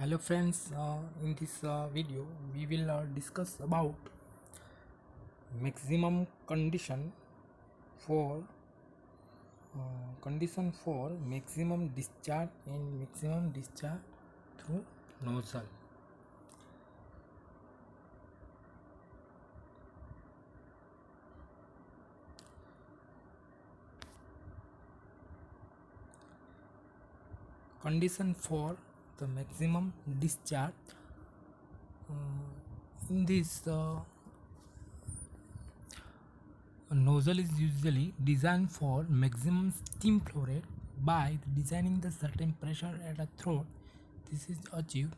Hello friends, in this video we will discuss about maximum for condition for maximum discharge and maximum discharge through nozzle. Condition for the maximum discharge in this a nozzle is usually designed for maximum steam flow rate. By designing the certain pressure at a throat, this is achieved.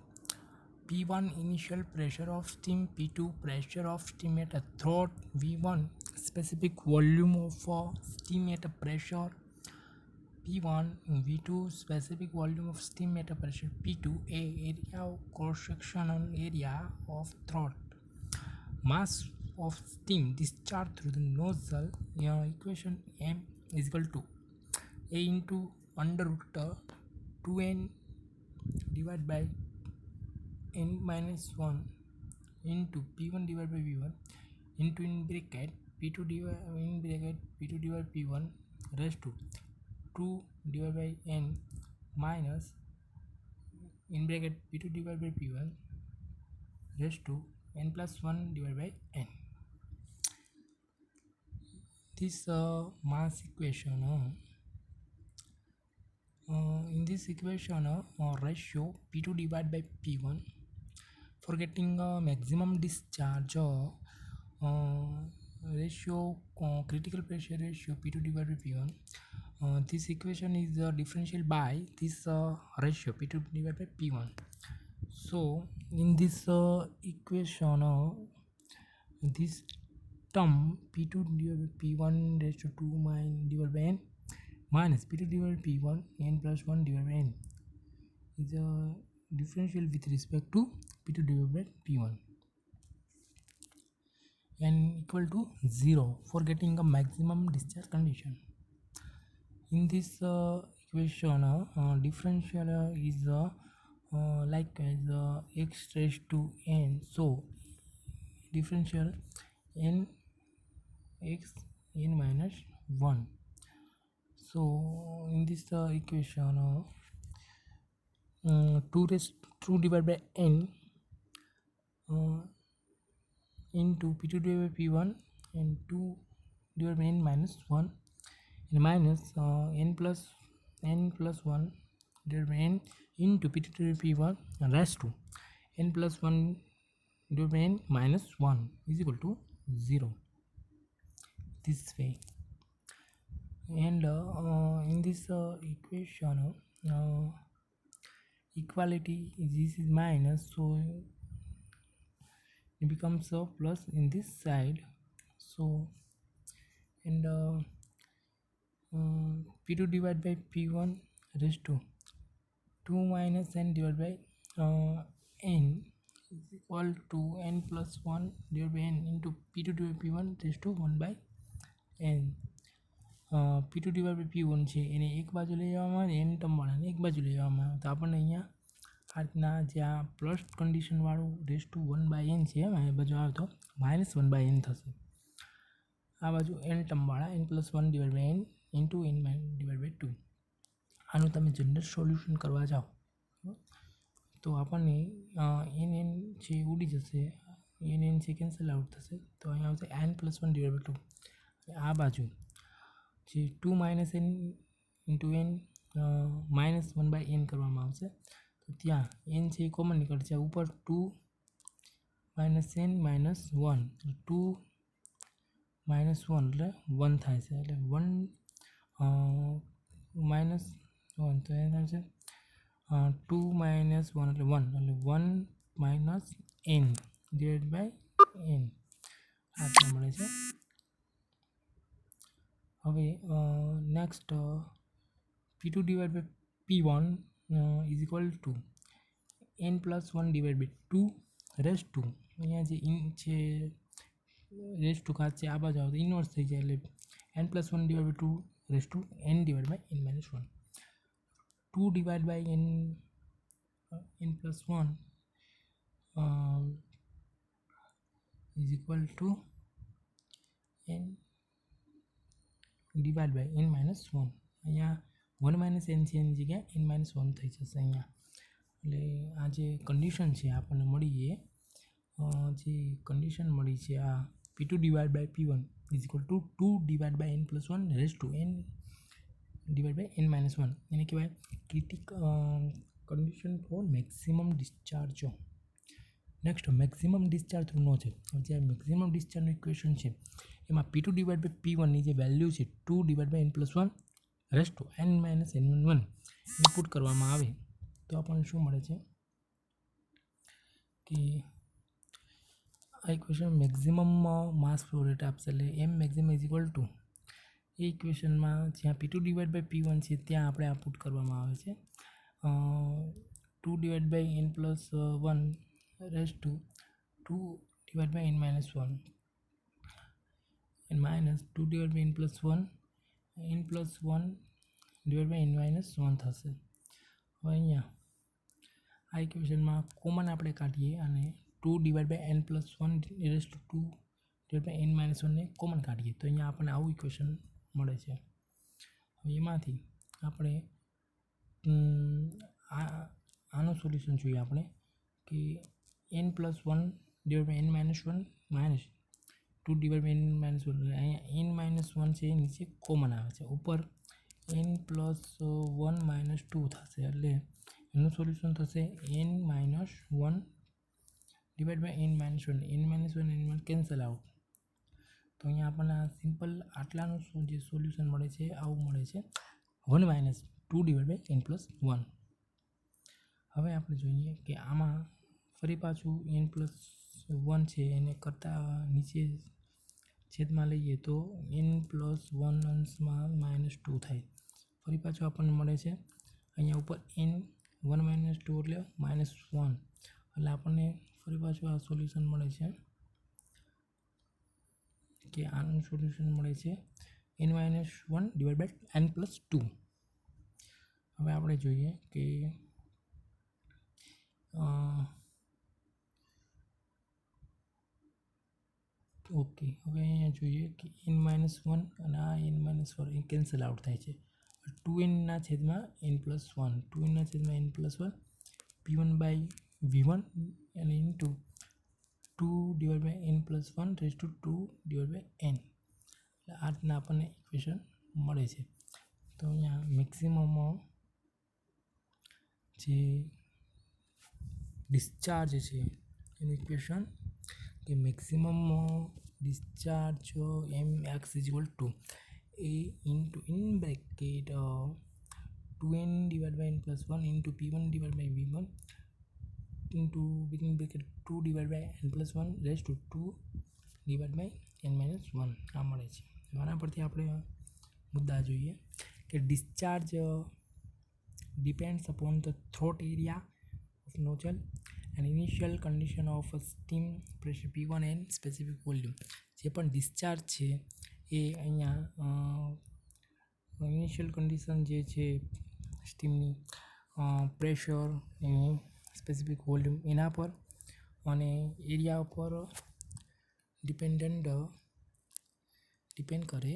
P1 initial pressure of steam, P2 pressure of steam at a throat, V1 specific volume of steam at a pressure P1, V2 specific volume of steam at a pressure P2, A area of cross-sectional area of throat, mass of steam discharged through the nozzle. Equation M is equal to A into under root 2n divided by n minus 1 into P1 divided by V1 into in bracket P2 divided by P1 raised to 2 divided by n minus in bracket P2 divided by P1 raised to n plus 1 divided by n. This mass equation in this equation ratio P2 divided by P1 for getting maximum discharge ratio critical pressure ratio P2 divided by P1. This equation is differential by this ratio P2 divided by P1. So in this equation this term P2 divided by P1 raised to 2 divided by n minus P2 divided by P1 n plus 1 divided by n is a differential with respect to P2 divided by P1 and equal to 0 for getting a maximum discharge condition. In this equation differential is like as x raised to n, so differential n x n minus 1. So in this equation 2 divided by n into P2 divided by P1 and 2 divided by n minus 1 and minus n plus 1 divided by n into P2 divided by P1 and raised to n plus 1 divided by n minus 1 is equal to 0 this way. And in this equation equality this is minus, so it becomes a plus in this side. So and P2 divided by P1 raised to 2 minus n divided by n is equal to n plus 1 divided by n into P2 divided by P1 raised to 1 by n. P2 divided by P1 છે એને એક બાજુ લઈ જવામાં આવે, n ટર્મવાળાને એક બાજુ લઈ જવામાં આવે. તો આપણને અહીંયા આ રીતના જે આ પ્લસ કન્ડિશનવાળું રેસ ટુ 1 બાય n છે આ બાજુ આવે તો માઇનસ 1 બાય n થશે. આ બાજુ n ટર્મવાળા n plus 1 divide by n into n divide by 2. આનું તમે જનરલ સોલ્યુશન કરવા જાઓ તો આપણને n છે ઉડી જશે, n છે કેન્સલ આઉટ થશે, તો અહીંયા આવશે n પ્લસ 1 ડિવાઇડ બાય 2. આ બાજુ જે 2 minus n into n minus 1 by n કરવામાં આવશે. તો ત્યાં n છે એ કોમન નીકળશે, ઉપર 2 માઇનસ n માઇનસ 1, 2 માઇનસ 1 એટલે 1 થાય છે, એટલે 1 માઇનસ 1 તો એ થાય છે 2 માઇનસ 1 એટલે 1, એટલે 1 minus n divide by n આ મળે છે. હવે next P2 divide by P1 is equal to n plus 1 divide by 2 raise to, અહીંયા જે ઇન છે રેસ ટુ ખાસ છે આ બાજુ આવે તો ઇન્વર્સ થઈ જાય, એટલે n plus 1 divide by 2 raise to n divide by n minus 1. 2 divide by n n+1 is equal to n divide by n-1. અહીંયા 1 - n છે એની જગ્યાએ n-1 થઈ જશે અહીંયા. એટલે આ જે કન્ડિશન છે આપણને મળી જે કન્ડિશન મળી છે આ p2 divide by p1 is equal to 2 divide by n+1 raise to n divide by n-1. એને કહેવાય condition for maximum discharge. Next maximum discharge through નો છે. જે મેક્સિમમ ડિસ્ચાર્જનું ઇક્વેશન છે એમાં p2 ડિવાઇડ બાય p1ની જે વેલ્યુ છે 2 divide by n+1 raise to n-1 input કરવામાં આવે તો આપણને શું મળે છે કે આ equation maximum mass flow rate આપશે. એટલે m maximum is equal to એ ઇક્વેશનમાં જ્યાં p2 ડિવાઇડ બાય p1 છે ત્યાં આપણે આ પુટ કરવામાં આવે છે 2 divide by n+1 raise to 2 divide by n-1 and minus 2 divided by n+1 divided by n-1 થશે. હવે અહીંયા આ ઇક્વેશનમાં કોમન આપણે કાઢીએ અને 2 divide by n+1 raise to 2 divide by n-1 ને કોમન કાઢીએ તો અહીંયા આપણને આવું ઇક્વેશન મળે છે. હવે એમાંથી આપણે આનું સોલ્યુશન જોઈએ આપણે કે n+1 divide by n-1 minus 2 divide by n-1. અહીંયા n-1 છે એ નીચે કોમન આવે છે, ઉપર n+1 માઇનસ 2 થશે. એટલે એનું સોલ્યુશન થશે n-1 divide by n-1 cancel out. તો અહીંયા આપણને સિમ્પલ આટલાનું જે સોલ્યુશન મળે છે આવું મળે છે 1 - 2 ડિવાઇડ બાય n+1. હવે આપણે જોઈએ કે આમાં ફરી પાછું n+1 છે એને કરતાં નીચે છેદમાં લઈએ તો n+1 અંશમાં -2 થાય. ફરી પાછું આપણને મળે છે અહીંયા ઉપર n1 - 2 એટલે -1. એટલે આપણને ફરી પાછું આ સોલ્યુશન મળે છે કે આનું સોલ્યુશન મળે છે n-1 ડિવાઇડ બાય n+2. હવે આપણે જોઈએ કે ઓકે હવે અહીંયા જોઈએ કે n-1 અને આ n-1 એ કેન્સલ આઉટ થાય છે. 2n ના છેદમાં n+1 2n ના છેદમાં n+1 p1 બાય v1 અને into 2 divide by n+1 raise to 2 divide by n. એટલે આ રીતના આપણને ઇક્વેશન મળે છે. તો અહીંયા મેક્સિમમ જે ડિસ્ચાર્જ છે એનું ઇક્વેશન કે maximum discharge mx is equal to a into in bracket 2n divided by n+1 into p1 divided by v1 into within bracket 2 divided by n+1 raised to 2 divided by n-1 આ મળે છે. આના પરથી આપણે મુદ્દા જોઈએ કે discharge depends upon the throat area of nozzle and initial condition of steam pressure P1 and specific volume. જે પણ ડિસ્ચાર્જ છે એ અહીંયા ઇનિશિયલ કન્ડિશન જે છે સ્ટીમની પ્રેશર એની સ્પેસિફિક વોલ્યુમ એના પર અને એરિયા ઉપર ડિપેન્ડ કરે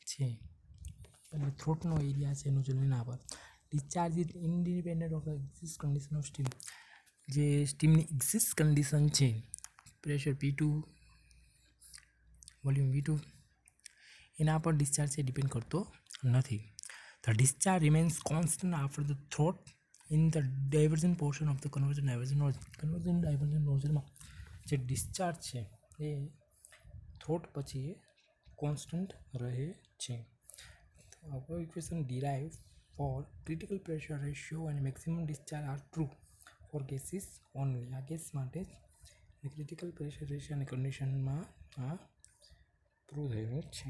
છે. એટલે થ્રોટનો એરિયા છે એનું જો એના પર discharge is independent of the exist condition of steam. જે સ્ટીમની એક્ઝિસ્ટ કન્ડિશન છે પ્રેશર P2 વોલ્યુમ V2 એના પર ડિસ્ચાર્જ છે ડિપેન્ડ કરતો નથી. The discharge remains constant after the throat in the divergent portion of the convergent divergent નોઝલમાં જે ડિસ્ચાર્જ છે એ થ્રોટ પછી એ કોન્સ્ટન્ટ રહે છે. our equation derived for critical pressure ratio and maximum discharge are true for gases only. આ gas માટે જ critical pressure ratio અને કન્ડિશનમાં આ પ્રૂવ થયેલું છે.